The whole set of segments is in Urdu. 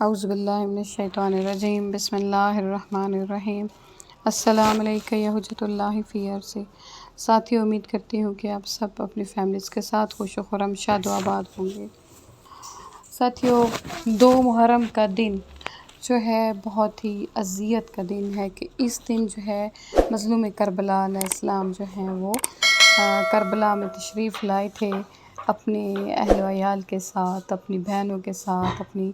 اعوذ باللہ من الشیطان الرجیم، بسم اللہ الرحمن الرحیم۔ السلام علیکم یا حجت اللہ فی عرضی۔ ساتھی، امید کرتی ہوں کہ آپ سب اپنی فیملیز کے ساتھ خوش و خرم، شاد و آباد ہوں گے۔ ساتھیوں، 2 محرم کا دن جو ہے بہت ہی اذیت کا دن ہے کہ اس دن جو ہے مظلوم کربلا علیہ السلام جو ہیں وہ کربلا میں تشریف لائے تھے اپنے اہل و عیال کے ساتھ، اپنی بہنوں کے ساتھ، اپنی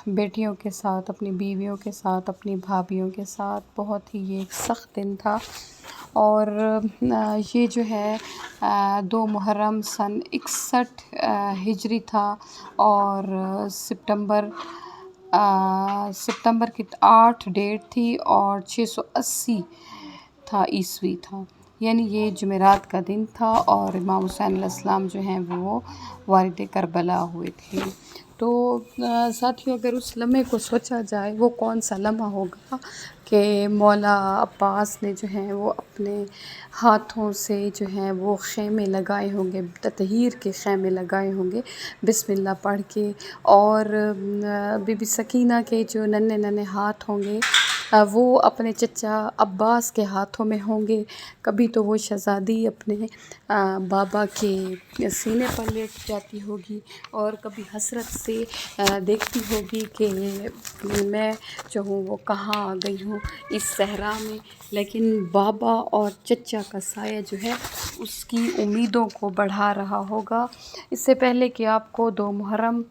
بیٹیوں کے ساتھ، اپنی بیویوں کے ساتھ، اپنی بھابھیوں کے ساتھ۔ بہت ہی یہ ایک سخت دن تھا، اور یہ جو ہے 2 محرم سن 61 ہجری تھا، اور ستمبر کی 8 ڈیٹ تھی، اور 680 تھا عیسوی تھا، یعنی یہ جمعرات کا دن تھا، اور امام حسین علیہ السلام جو ہیں وہ وارد کربلا ہوئے تھے۔ تو ساتھیوں، اگر اس لمحے کو سوچا جائے، وہ کون سا لمحہ ہوگا کہ مولا عباس نے جو ہیں وہ اپنے ہاتھوں سے جو ہیں وہ خیمے لگائے ہوں گے، تطہیر کے خیمے لگائے ہوں گے بسم اللہ پڑھ کے، اور بی بی سکینہ کے جو ننھے ہاتھ ہوں گے وہ اپنے چچا عباس کے ہاتھوں میں ہوں گے۔ کبھی تو وہ شہزادی اپنے بابا کے سینے پر لیٹ جاتی ہوگی، اور کبھی حسرت سے دیکھتی ہوگی کہ میں جو ہوں وہ کہاں آ گئی ہوں اس صحرا میں، لیکن بابا اور چچا کا سایہ جو ہے اس کی امیدوں کو بڑھا رہا ہوگا۔ اس سے پہلے کہ آپ کو 2 محرم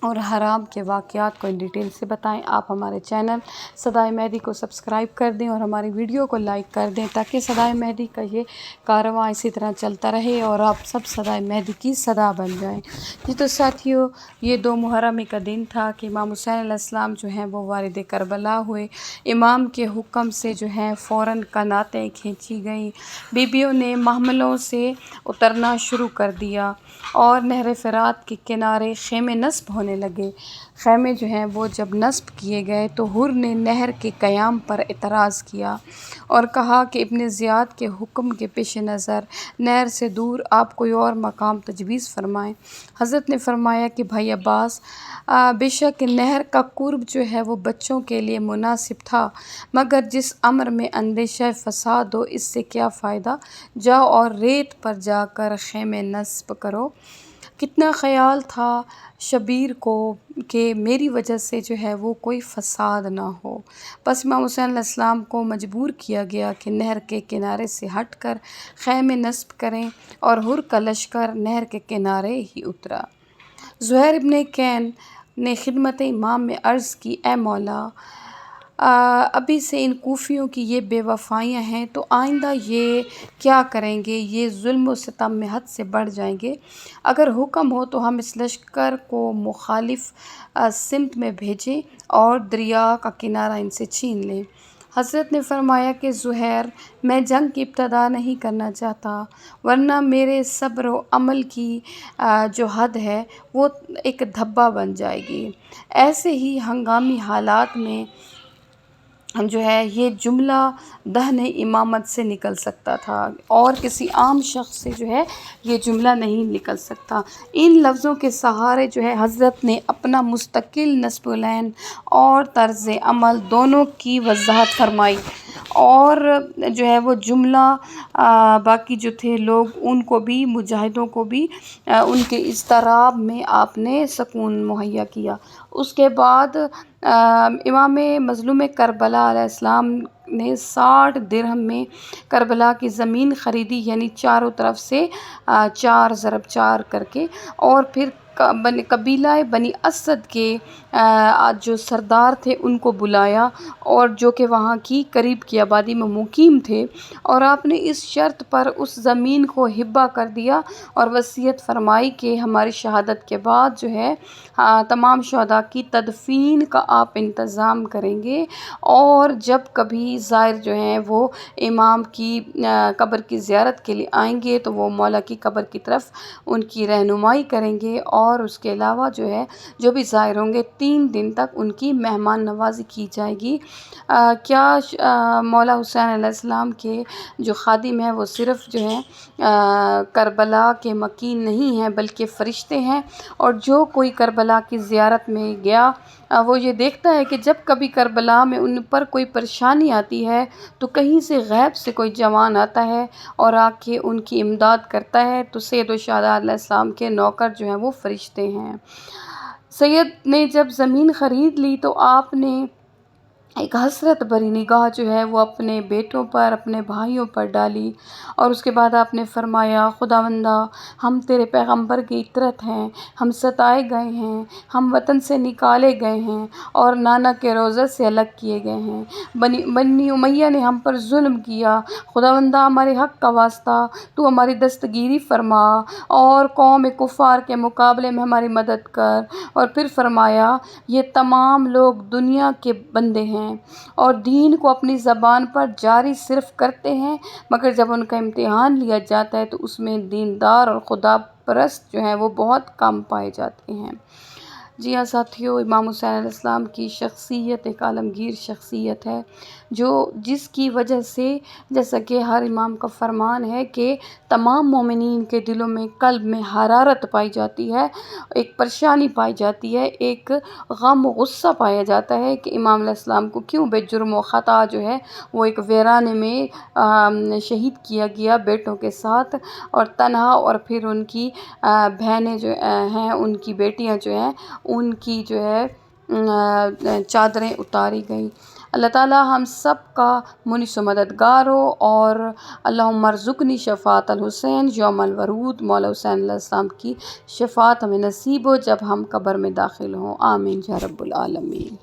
اور حرام کے واقعات کو ان ڈیٹیل سے بتائیں، آپ ہمارے چینل صدائے مہدی کو سبسکرائب کر دیں اور ہماری ویڈیو کو لائک کر دیں، تاکہ صدائے مہدی کا یہ کارواں اسی طرح چلتا رہے اور آپ سب صدائے مہدی کی صدا بن جائیں۔ جی تو ساتھیوں، یہ 2 محرم کا دن تھا کہ امام حسین علیہ السلام جو ہیں وہ وارد کربلا ہوئے۔ امام کے حکم سے جو ہیں فوراً کناتیں کھینچی گئیں، بیبیوں نے محملوں سے اترنا شروع کر دیا، اور نہر فرات کے کنارے خیمے نصب ہونے لگے۔ خیمے جو ہیں وہ جب نصب کیے گئے تو حر نے نہر کے قیام پر اعتراض کیا اور کہا کہ ابن زیاد کے حکم کے پیش نظر نہر سے دور آپ کوئی اور مقام تجویز فرمائیں۔ حضرت نے فرمایا کہ بھائی عباس، بے شک نہر کا قرب جو ہے وہ بچوں کے لیے مناسب تھا، مگر جس امر میں اندیشہ فساد ہو اس سے کیا فائدہ، جاؤ اور ریت پر جا کر خیمے نصب کرو۔ کتنا خیال تھا شبیر کو کہ میری وجہ سے جو ہے وہ کوئی فساد نہ ہو، بس امام حسین علیہ السلام کو مجبور کیا گیا کہ نہر کے کنارے سے ہٹ کر خیمے نصب کریں، اور حر کا لشکر نہر کے کنارے ہی اترا۔ زہیر ابن کین نے خدمت امام میں عرض کی، اے مولا، ابھی سے ان کوفیوں کی یہ بے وفائیاں ہیں تو آئندہ یہ کیا کریں گے؟ یہ ظلم و ستم میں حد سے بڑھ جائیں گے۔ اگر حکم ہو تو ہم اس لشکر کو مخالف سمت میں بھیجیں اور دریا کا کنارہ ان سے چھین لیں۔ حضرت نے فرمایا کہ زہیر، میں جنگ کی ابتدا نہیں کرنا چاہتا، ورنہ میرے صبر و عمل کی جو حد ہے وہ ایک دھبہ بن جائے گی۔ ایسے ہی ہنگامی حالات میں جو ہے یہ جملہ دہن امامت سے نکل سکتا تھا، اور کسی عام شخص سے جو ہے یہ جملہ نہیں نکل سکتا۔ ان لفظوں کے سہارے جو ہے حضرت نے اپنا مستقل نصب العین اور طرز عمل دونوں کی وضاحت فرمائی، اور جو ہے وہ جملہ باقی جو تھے لوگ ان کو بھی، مجاہدوں کو بھی ان کے اضطراب میں آپ نے سکون مہیا کیا۔ اس کے بعد امام مظلوم کربلا علیہ السلام نے 60 درہم میں کربلا کی زمین خریدی، یعنی چاروں طرف سے 4x4 کر کے، اور پھر قبیلہ بنی اسد کے جو سردار تھے ان کو بلایا، اور جو کہ وہاں کی قریب کی آبادی میں مقیم تھے، اور آپ نے اس شرط پر اس زمین کو ہبہ کر دیا اور وصیت فرمائی کہ ہماری شہادت کے بعد جو ہے تمام شہداء کی تدفین کا آپ انتظام کریں گے، اور جب کبھی زائر جو ہیں وہ امام کی قبر کی زیارت کے لیے آئیں گے تو وہ مولا کی قبر کی طرف ان کی رہنمائی کریں گے، اور اس کے علاوہ جو ہے جو بھی زائر ہوں گے 3 دن تک ان کی مہمان نوازی کی جائے گی۔ کیا مولا حسین علیہ السلام کے جو خادم ہیں وہ صرف جو ہیں کربلا کے مکین نہیں ہیں بلکہ فرشتے ہیں، اور جو کوئی کربلا کی زیارت میں گیا وہ یہ دیکھتا ہے کہ جب کبھی کربلا میں ان پر کوئی پریشانی آتی ہے تو کہیں سے غیب سے کوئی جوان آتا ہے اور آ کے ان کی امداد کرتا ہے۔ تو سید الشہداء علیہ السلام کے نوکر جو ہیں وہ فرشتے ہیں۔ سید نے جب زمین خرید لی تو آپ نے ایک حسرت بھری نگاہ جو ہے وہ اپنے بیٹوں پر، اپنے بھائیوں پر ڈالی، اور اس کے بعد آپ نے فرمایا خداوندا ہم تیرے پیغمبر کی اطرت ہیں، ہم ستائے گئے ہیں، ہم وطن سے نکالے گئے ہیں اور نانا کے روضہ سے الگ کیے گئے ہیں، بنی امیہ نے ہم پر ظلم کیا، خداوندا ہمارے حق کا واسطہ تو ہماری دستگیری فرما اور قوم کفار کے مقابلے میں ہماری مدد کر۔ اور پھر فرمایا یہ تمام لوگ دنیا کے بندے ہیں اور دین کو اپنی زبان پر جاری صرف کرتے ہیں، مگر جب ان کا امتحان لیا جاتا ہے تو اس میں دیندار اور خدا پرست جو ہیں وہ بہت کم پائے جاتے ہیں۔ جی ہاں ساتھیو، امام حسین علیہ السلام کی شخصیت ایک عالمگیر شخصیت ہے، جس کی وجہ سے جیسا کہ ہر امام کا فرمان ہے کہ تمام مومنین کے دلوں میں، قلب میں حرارت پائی جاتی ہے، ایک پریشانی پائی جاتی ہے، ایک غم و غصہ پایا جاتا ہے کہ امام علیہ السلام کو کیوں بے جرم و خطا جو ہے وہ ایک ویرانے میں شہید کیا گیا بیٹوں کے ساتھ، اور تنہا، اور پھر ان کی بہنیں جو ہیں، ان کی بیٹیاں جو ہیں ان کی جو ہے چادریں اتاری گئیں۔ اللہ تعالیٰ ہم سب کا منیس و مددگار ہو، اور اللہم ارزقنی شفاعت الحسین یوم الورود، مولا حسین علیہ السلام کی شفاعت ہمیں نصیب ہو جب ہم قبر میں داخل ہوں، آمین یا رب العالمین۔